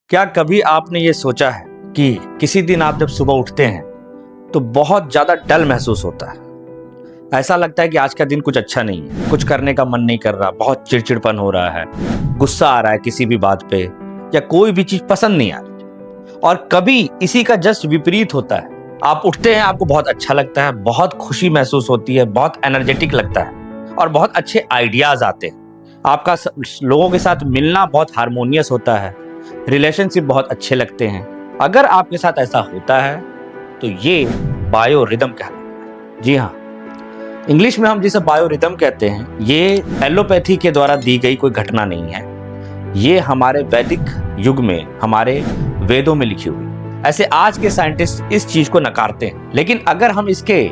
क्या कभी आपने ये सोचा है कि किसी दिन आप जब सुबह उठते हैं तो बहुत ज़्यादा डल महसूस होता है। ऐसा लगता है कि आज का दिन कुछ अच्छा नहीं है, कुछ करने का मन नहीं कर रहा, बहुत चिड़चिड़पन हो रहा है, गुस्सा आ रहा है किसी भी बात पे, या कोई भी चीज़ पसंद नहीं आ रही। और कभी इसी का जस्ट विपरीत होता है। आप उठते हैं, आपको बहुत अच्छा लगता है, बहुत खुशी महसूस होती है, बहुत एनर्जेटिक लगता है और बहुत अच्छे आइडियाज आते हैं। आपका लोगों के साथ मिलना बहुत हारमोनियस होता है, रिलेशनशिप बहुत अच्छे लगते हैं। अगर आपके साथ ऐसा होता है तो ये बायो रिदम कहलाता है। जी हाँ, इंग्लिश में हम जिसे बायो रिदम कहते हैं, ये एलोपैथी के द्वारा दी गई कोई घटना नहीं है। ये हमारे वैदिक युग में, हमारे वेदों में लिखी हुई। ऐसे आज के साइंटिस्ट इस चीज को नकारते हैं, लेकिन अगर हम इसके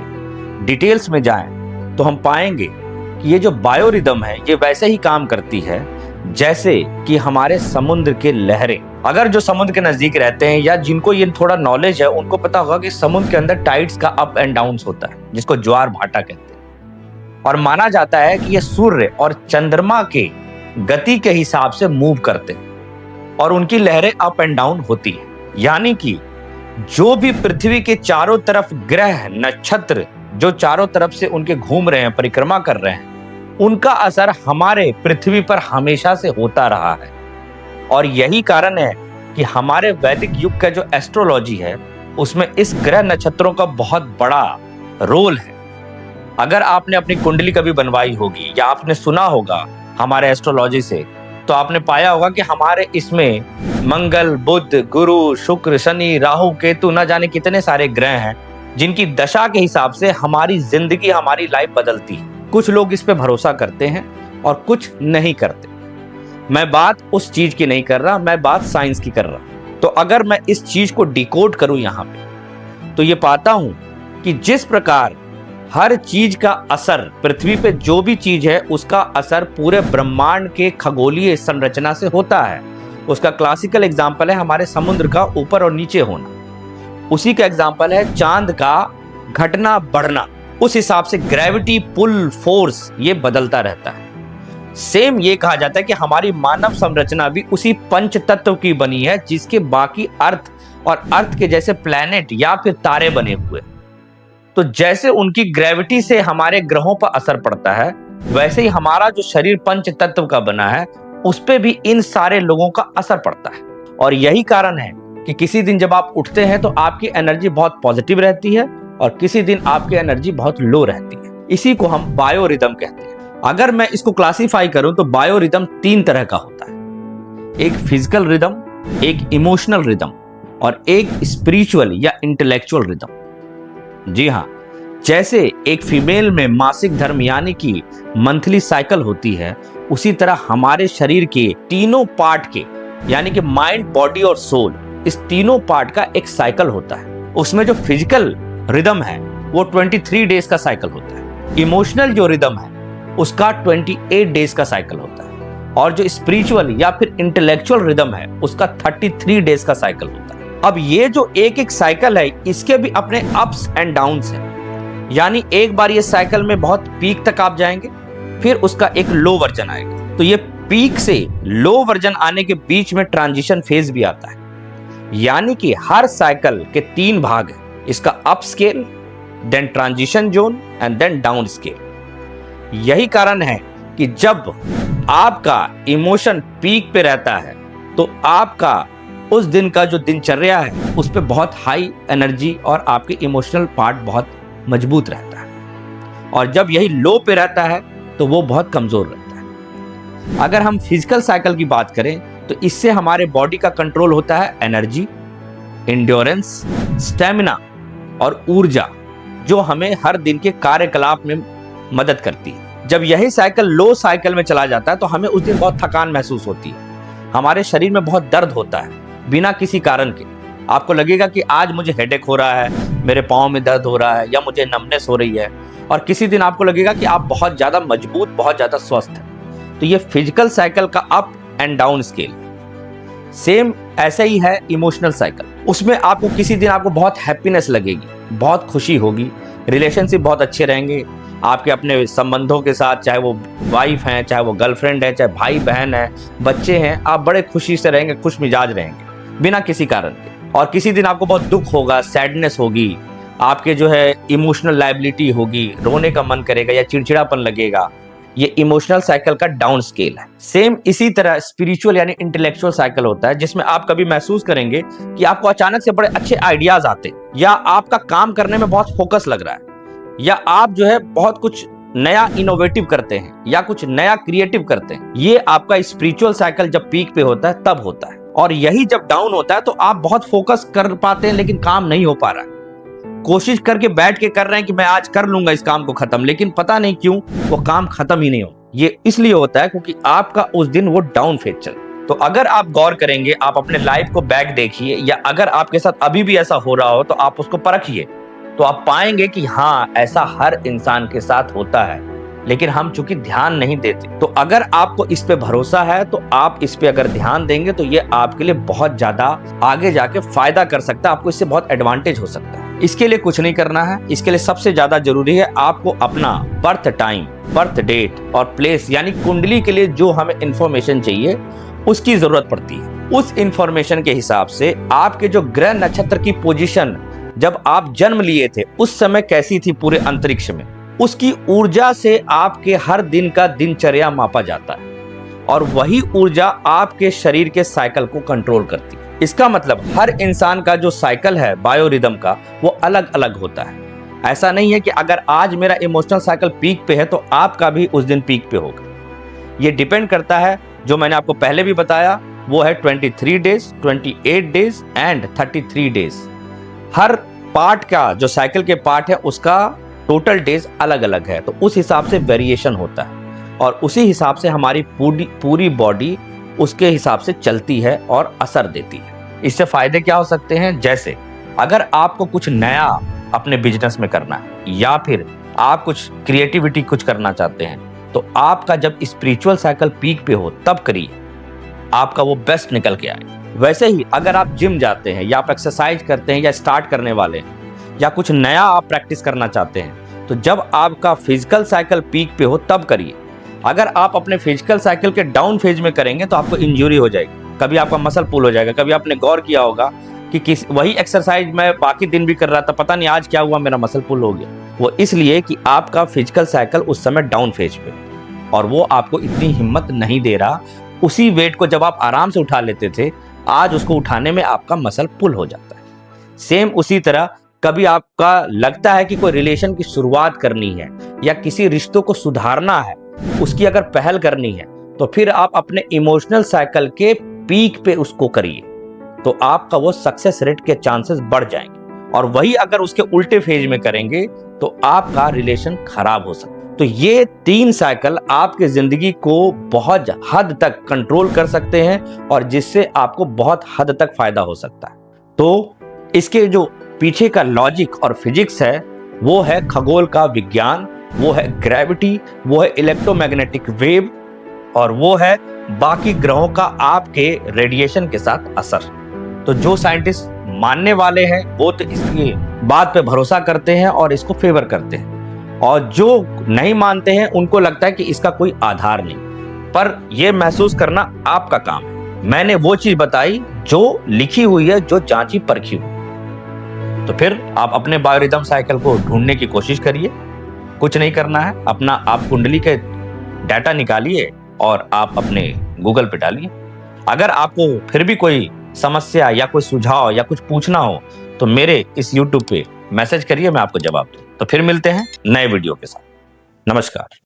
डिटेल्स में जाएं तो हम पाएंगे कि ये जो बायो रिदम है ये वैसे ही काम करती है जैसे कि हमारे समुद्र के लहरें। अगर जो समुद्र के नजदीक रहते हैं या जिनको ये थोड़ा नॉलेज है, उनको पता होगा कि समुद्र के अंदर टाइड्स का अप एंड डाउन होता है, जिसको ज्वार भाटा कहते हैं। और माना जाता है कि ये सूर्य और चंद्रमा के गति के हिसाब से मूव करते हैं और उनकी लहरें अप एंड डाउन होती है। यानी कि जो भी पृथ्वी के चारों तरफ ग्रह नक्षत्र जो चारों तरफ से उनके घूम रहे हैं, परिक्रमा कर रहे हैं, उनका असर हमारे पृथ्वी पर हमेशा से होता रहा है। और यही कारण है कि हमारे वैदिक युग का जो एस्ट्रोलॉजी है उसमें इस ग्रह नक्षत्रों का बहुत बड़ा रोल है। अगर आपने अपनी कुंडली कभी बनवाई होगी या आपने सुना होगा हमारे एस्ट्रोलॉजी से, तो आपने पाया होगा कि हमारे इसमें मंगल, बुध, गुरु, शुक्र, शनि, राहु, केतु, न जाने कितने सारे ग्रह हैं जिनकी दशा के हिसाब से हमारी जिंदगी, हमारी लाइफ बदलती है। कुछ लोग इस पे भरोसा करते हैं और कुछ नहीं करते। मैं बात उस चीज की नहीं कर रहा, मैं बात साइंस की कर रहा। तो अगर मैं इस चीज को डिकोड करूं यहाँ पे, तो ये पाता हूं कि जिस प्रकार हर चीज का असर, पृथ्वी पे जो भी चीज है उसका असर पूरे ब्रह्मांड के खगोलीय संरचना से होता है। उसका क्लासिकल एग्जाम्पल है हमारे समुद्र का ऊपर और नीचे होना। उसी का एग्जाम्पल है चांद का घटना बढ़ना। उस हिसाब से ग्रेविटी, पुल, फोर्स ये बदलता रहता है। सेम ये कहा जाता है कि हमारी मानव संरचना भी उसी पंच तत्व की बनी है, जिसके बाकी अर्थ और अर्थ के जैसे प्लैनेट या फिर तारे बने हुए। तो जैसे उनकी ग्रेविटी से हमारे ग्रहों पर असर पड़ता है, वैसे ही हमारा जो शरीर पंच तत्व का बना है उस पे भी इन सारे लोगों का असर पड़ता है। और यही कारण है कि किसी दिन जब आप उठते हैं तो आपकी एनर्जी बहुत पॉजिटिव रहती है और किसी दिन आपकी एनर्जी बहुत लो रहती है। इसी को हम बायो रिदम कहते हैं। अगर मैं इसको क्लासिफाई करूं तो बायो रिदम 3 तरह का होता है। एक फिजिकल रिदम, एक इमोशनल रिदम और एक स्पिरिचुअल या इंटेलेक्चुअल रिदम। जी हाँ, जैसे एक फीमेल में मासिक धर्म यानी कि मंथली साइकिल होती है, उसी तरह हमारे शरीर के तीनों पार्ट के यानी कि माइंड, बॉडी और सोल, इस तीनों पार्ट का एक साइकिल होता है। उसमें जो फिजिकल रिदम है वो 23 डेज का साइकिल होता है। इमोशनल जो रिदम है उसका 28 डेज का साइकिल होता है। और जो स्पिरिचुअल या फिर इंटेलेक्चुअल रिदम है उसका 33 डेज का साइकिल होता है। अब ये जो एक एक साइकिल है, इसके भी अपने अप्स एंड डाउन्स हैं। यानी एक बार ये साइकिल में बहुत पीक तक आप जाएंगे, फिर उसका एक लो वर्जन आएगा। तो ये पीक से लो वर्जन आने के बीच में ट्रांजिशन फेज भी आता है। यानी कि हर साइकिल के 3 भाग हैं। इसका up scale, then transition zone and then down scale. यही कारण है कि जब आपका इमोशन पीक पे रहता है तो आपका उस दिन का जो दिनचर्या है उस पे बहुत हाई एनर्जी और आपके इमोशनल पार्ट बहुत मजबूत रहता है। और जब यही लो पे रहता है तो वो बहुत कमजोर रहता है। अगर हम फिजिकल साइकिल की बात करें तो इससे हमारे बॉडी का कंट्रोल होता है एनर्जी, एंड्योरेंस, स्टेमिना और ऊर्जा, जो हमें हर दिन के कार्यकलाप में मदद करती है। जब यही साइकिल लो साइकिल में चला जाता है तो हमें उस दिन बहुत थकान महसूस होती है, हमारे शरीर में बहुत दर्द होता है बिना किसी कारण के। आपको लगेगा कि आज मुझे हेडेक हो रहा है, मेरे पाँव में दर्द हो रहा है या मुझे नमनेस हो रही है। और किसी दिन आपको लगेगा कि आप बहुत ज्यादा मजबूत, बहुत ज्यादा स्वस्थ हैं। तो ये फिजिकल साइकिल का up and down scale. Same ऐसे ही है इमोशनल साइकिल। उसमें आपको किसी दिन आपको बहुत हैप्पीनेस लगेगी, बहुत खुशी होगी, रिलेशनशिप बहुत अच्छे रहेंगे आपके अपने संबंधों के साथ, चाहे वो वाइफ हैं, चाहे वो गर्लफ्रेंड है, चाहे भाई बहन है, बच्चे हैं, आप बड़े खुशी से रहेंगे, खुश मिजाज रहेंगे। बिना किसी कारण के। और किसी दिन आपको बहुत दुख होगा, सैडनेस होगी, आपके जो है इमोशनल लाइबिलिटी होगी, रोने का मन करेगा या चिड़चिड़ापन लगेगा। ये इमोशनल साइकिल का डाउन स्केल है। सेम इसी तरह स्पिरिचुअल यानी इंटेलेक्चुअल साइकिल होता है, जिसमें आप कभी महसूस करेंगे कि आपको अचानक से बड़े अच्छे आइडियाज आते हैं, या आपका काम करने में बहुत फोकस लग रहा है, या आप जो है बहुत कुछ नया इनोवेटिव करते हैं या कुछ नया क्रिएटिव करते हैं। ये आपका स्पिरिचुअल साइकिल जब पीक पे होता है तब होता है। और यही जब डाउन होता है तो आप बहुत फोकस कर पाते हैं लेकिन काम नहीं हो पा रहा है। कोशिश करके बैठ के कर रहे हैं कि मैं आज कर लूंगा इस काम को खत्म, लेकिन पता नहीं क्यों वो काम खत्म ही नहीं हो। ये इसलिए होता है क्योंकि आपका उस दिन वो डाउन फेज चल। तो अगर आप गौर करेंगे, आप अपने लाइफ को बैक देखिए, या अगर आपके साथ अभी भी ऐसा हो रहा हो तो आप उसको परखिए, तो आप पाएंगे कि हाँ, ऐसा हर इंसान के साथ होता है, लेकिन हम चूंकि ध्यान नहीं देते। तो अगर आपको इस पे भरोसा है तो आप इस पे अगर ध्यान देंगे तो ये आपके लिए बहुत ज्यादा आगे जाके फायदा कर सकता है, आपको इससे बहुत एडवांटेज हो सकता है। इसके लिए कुछ नहीं करना है। इसके लिए सबसे ज्यादा जरूरी है आपको अपना बर्थ टाइम, बर्थ डेट और प्लेस यानी कुंडली के लिए जो हमें इंफॉर्मेशन चाहिए उसकी जरूरत पड़ती है। उस इंफॉर्मेशन के हिसाब से आपके जो ग्रह नक्षत्र की पोजीशन जब आप जन्म लिए थे उस समय कैसी थी पूरे अंतरिक्ष में, उसकी ऊर्जा से आपके हर दिन का दिनचर्या मापा जाता है, और वही ऊर्जा आपके शरीर के साइकिल को कंट्रोल करती है। इसका मतलब हर इंसान का जो साइकिल है बायोरिदम का, वो अलग अलग होता है। ऐसा नहीं है कि अगर आज मेरा इमोशनल साइकिल पीक पे है तो आपका भी उस दिन पीक पे होगा। ये डिपेंड करता है, जो मैंने आपको पहले भी बताया, वो है 23 days, 28 days and 33 days. Her part का जो साइकिल के पार्ट है उसका टोटल डेज अलग अलग है, तो उस हिसाब से वेरिएशन होता है, और उसी हिसाब से हमारी पूरी बॉडी उसके हिसाब से चलती है और असर देती है। इससे फायदे क्या हो सकते हैं, जैसे अगर आपको कुछ नया अपने बिजनेस में करना है या फिर आप कुछ क्रिएटिविटी कुछ करना चाहते हैं, तो आपका जब स्पिरिचुअल साइकिल पीक पे हो तब करिए, आपका वो बेस्ट निकल के आए। वैसे ही अगर आप जिम जाते हैं या आप एक्सरसाइज करते हैं या स्टार्ट करने वाले हैं या कुछ नया आप प्रैक्टिस करना चाहते हैं, तो जब आपका फिजिकल साइकिल पीक पे हो तब करिए। अगर आप अपने फिजिकल साइकिल के डाउन फेज में करेंगे तो आपको इंजरी हो जाएगी, कभी आपका मसल पुल हो जाएगा। कभी आपने गौर किया होगा कि वही एक्सरसाइज मैं बाकी दिन भी कर रहा था, पता नहीं आज क्या हुआ, मेरा मसल पुल हो गया। वो इसलिए कि आपका फिजिकल साइकिल उस समय डाउन फेज पे, और वो आपको इतनी हिम्मत नहीं दे रहा। उसी वेट को जब आप आराम से उठा लेते थे, आज उसको उठाने में आपका मसल पुल हो जाता है। सेम उसी तरह कभी आपका लगता है कि कोई रिलेशन की शुरुआत करनी है या किसी रिश्तों को सुधारना है, उसकी अगर पहल करनी है, तो फिर आप अपने इमोशनल साइकिल के पीक पे उसको करिए, तो आपका वो सक्सेस रेट के चांसेस बढ़ जाएंगे। और वही अगर उसके उल्टे फेज में करेंगे तो आपका रिलेशन खराब हो सकता है। तो ये 3 साइकिल आपके जिंदगी को बहुत हद तक कंट्रोल कर सकते हैं, और जिससे आपको बहुत हद तक फायदा हो सकता है। तो इसके जो पीछे का लॉजिक और फिजिक्स है, वो है खगोल का विज्ञान, वो है ग्रेविटी, वो है इलेक्ट्रोमैग्नेटिक वेव, और वो है बाकी ग्रहों का आपके रेडिएशन के साथ असर। तो जो साइंटिस्ट मानने वाले हैं वो तो इसकी बात पे भरोसा करते हैं और इसको फेवर करते हैं, और जो नहीं मानते हैं उनको लगता है कि इसका कोई आधार नहीं। पर यह महसूस करना आपका काम है। मैंने वो चीज बताई जो लिखी हुई है, जो जांची परखी हुई। तो फिर आप अपने बायोरिदम साइकिल को ढूंढने की कोशिश करिए। कुछ नहीं करना है, अपना आप कुंडली के डाटा निकालिए और आप अपने गूगल पे डालिए। अगर आपको फिर भी कोई समस्या या कोई सुझाव या कुछ पूछना हो तो मेरे इस YouTube पे मैसेज करिए, मैं आपको जवाब दूं। तो फिर मिलते हैं नए वीडियो के साथ। नमस्कार।